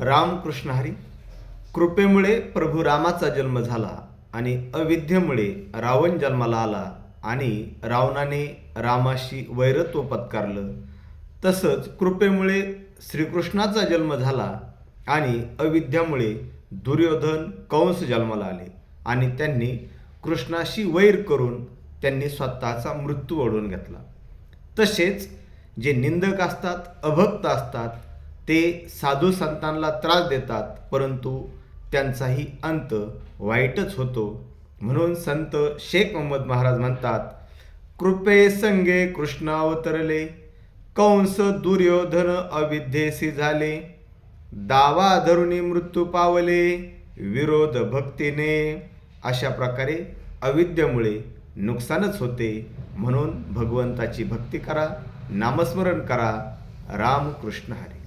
रामकृष्ण हरी. कृपेमुळे प्रभू रामाचा जन्म झाला आणि अविद्येमुळे रावण जन्माला आला आणि रावणाने रामाशी वैरत्व पत्कारलं. तसंच कृपेमुळे श्रीकृष्णाचा जन्म झाला आणि अविद्यामुळे दुर्योधन कंस जन्माला आले आणि त्यांनी कृष्णाशी वैर करून त्यांनी स्वतःचा मृत्यू ओढवून घेतला. तसेच जे निंदक असतात, अभक्त असतात, ते साधू संतांना त्रास देतात, परंतु त्यांचाही अंत वाईटच होतो. म्हणून संत शेख मोहम्मद महाराज म्हणतात, कृपे संगे कृष्ण अवतरले, कंस दुर्योधन अविद्येसी झाले, दावा धरुणी मृत्यू पावले, विरोध भक्तीने. अशा प्रकारे अविद्येमुळे नुकसानच होते. म्हणून भगवंताची भक्ती करा, नामस्मरण करा. रामकृष्ण हरी.